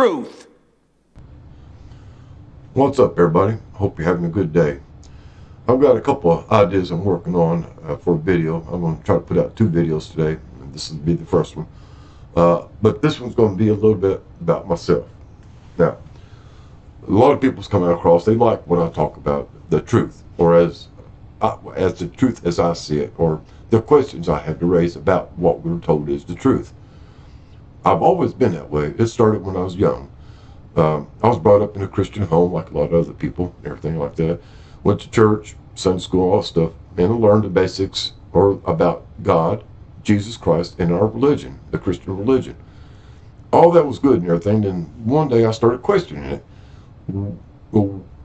truth. What's up, everybody? Hope you're having a good day. I've got a couple of ideas I'm working on for a video. I'm going to try to put out 2 videos today, and this will be the first one. But this one's going to be a little bit about myself. Now, a lot of people's coming across, they like when I talk about the truth, or as the truth as I see it, or the questions I have to raise about what we're told is the truth. I've always been that way. It started when I was young. I was brought up in a Christian home like a lot of other people, everything like that. Went to church, Sunday school, all that stuff, and learned the basics about God, Jesus Christ, and our religion, the Christian religion. All that was good and everything. Then one day I started questioning it.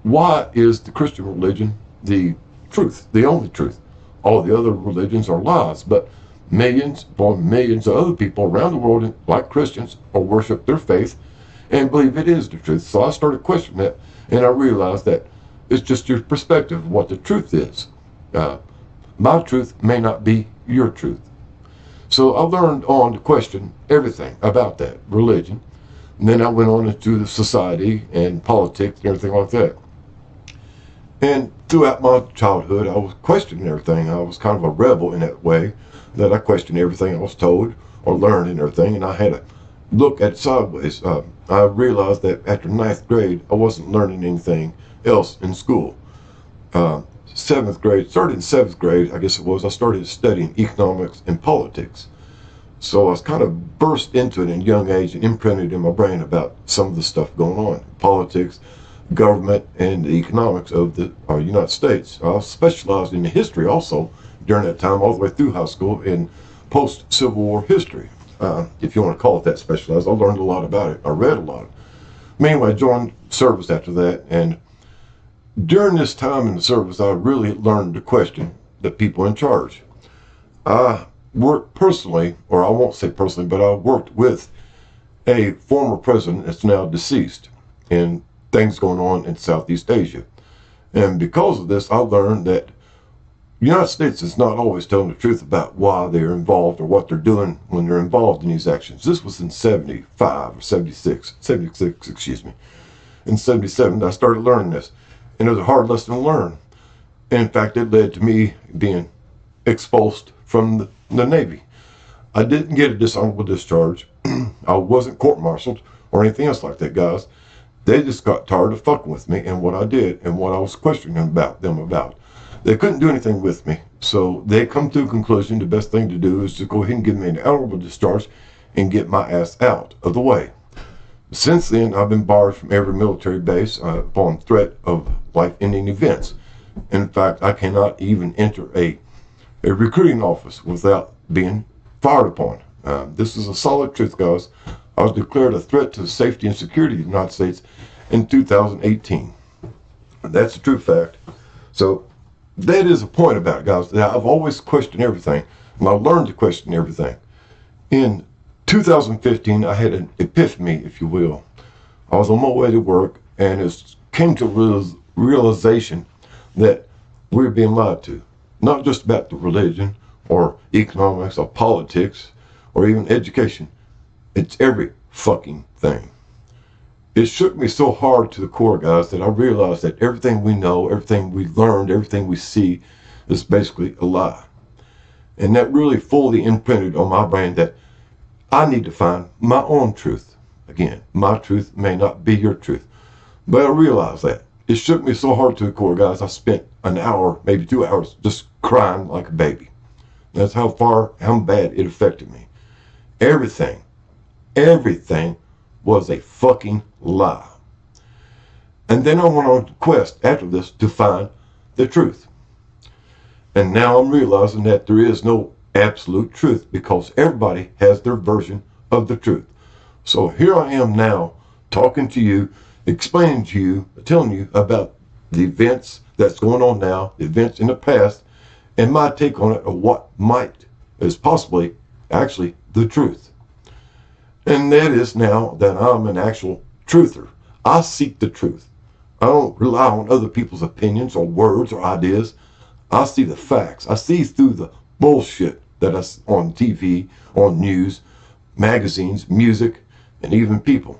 Why is the Christian religion the truth, the only truth? All the other religions are lies, but millions upon millions of other people around the world, like Christians, worship their faith and believe it is the truth. So I started questioning that, and I realized that it's just your perspective of what the truth is. My truth may not be your truth. So I learned on to question everything about that religion. And then I went on into the society and politics and everything like that. And throughout my childhood, I was questioning everything. I was kind of a rebel in that way, that I questioned everything I was told or learned and everything, and I had to look at it sideways. I realized that after 9th grade, I wasn't learning anything else in school. 7th grade, started in 7th grade, I guess it was, I started studying economics and politics. So I was kind of burst into it in a young age and imprinted in my brain about some of the stuff going on, politics, government, and the economics of the United States. I specialized in the history also during that time, all the way through high school, in post-Civil War history. If you want to call it that, specialized. I learned a lot about it. I read a lot. Anyway, I joined service after that, and during this time in the service, I really learned to question the people in charge. I worked personally, or I won't say personally, but I worked with a former president that's now deceased, and things going on in Southeast Asia. And because of this, I learned that the United States is not always telling the truth about why they're involved or what they're doing when they're involved in these actions. This was in 75 or 76, excuse me. In 77, I started learning this. And it was a hard lesson to learn. In fact, it led to me being expulsed from the Navy. I didn't get a dishonorable discharge. I wasn't court-martialed or anything else like that, guys. They just got tired of fucking with me and what I did and what I was questioning them about. They couldn't do anything with me, so they come to a conclusion the best thing to do is to go ahead and give me an honorable discharge and get my ass out of the way. Since then, I've been barred from every military base upon threat of life-ending events. In fact, I cannot even enter a recruiting office without being fired upon. This is a solid truth, guys. I was declared a threat to the safety and security of the United States in 2018. That's a true fact. So that is a point about it, guys. That I've always questioned everything, and I learned to question everything. In 2015, I had an epiphany, if you will. I was on my way to work, and it came to realization that we were being lied to. Not just about the religion, or economics, or politics, or even education. It's every fucking thing. It shook me so hard to the core, guys, that I realized that everything we know, everything we learned, everything we see is basically a lie. And that really fully imprinted on my brain that I need to find my own truth. Again, my truth may not be your truth. But I realized that. It shook me so hard to the core, guys. I spent an hour, maybe 2 hours, just crying like a baby. That's how bad it affected me. Everything was a fucking lie. And then I went on a quest after this to find the truth. And now I'm realizing that there is no absolute truth because everybody has their version of the truth. So here I am now talking to you, explaining to you, telling you about the events that's going on now, the events in the past, and my take on it, or what is possibly actually the truth. And that is now that I'm an actual truther. I seek the truth. I don't rely on other people's opinions or words or ideas. I see the facts. I see through the bullshit that's on TV, on news, magazines, music, and even people.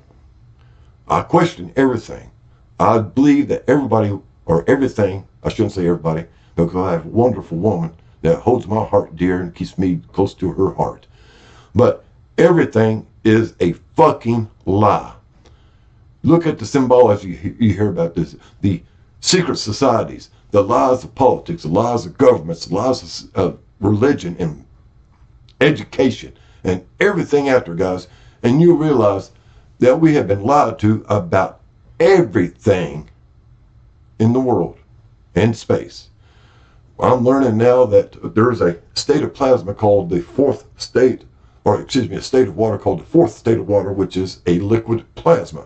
I question everything. I believe that everybody, or everything, I shouldn't say everybody, because I have a wonderful woman that holds my heart dear and keeps me close to her heart. But everything is a fucking lie. Look at the symbology you hear about this. The secret societies, the lies of politics, the lies of governments, the lies of religion and education, and everything after, guys. And you realize that we have been lied to about everything in the world and space. I'm learning now that there's a state of plasma called the fourth state, or excuse me, a state of water called the fourth state of water, which is a liquid plasma.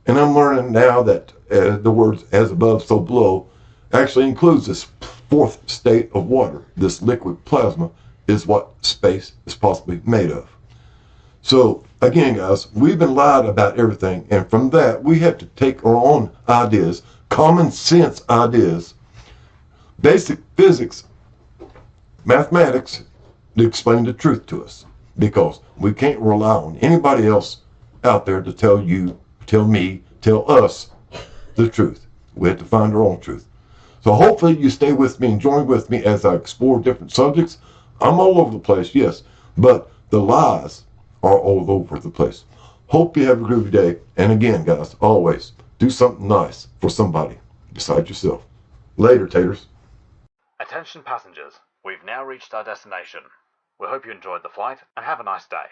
And I'm learning now that the words as above, so below actually includes this fourth state of water. This liquid plasma is what space is possibly made of. So again, guys, we've been lied about everything. And from that, we have to take our own ideas, common sense ideas, basic physics, mathematics, to explain the truth to us. Because we can't rely on anybody else out there to tell you, tell me, tell us the truth. We have to find our own truth. So hopefully you stay with me and join with me as I explore different subjects. I'm all over the place, yes, but the lies are all over the place. Hope you have a groovy day. And again, guys, always do something nice for somebody besides yourself. Later, taters. Attention passengers, we've now reached our destination. We hope you enjoyed the flight and have a nice day.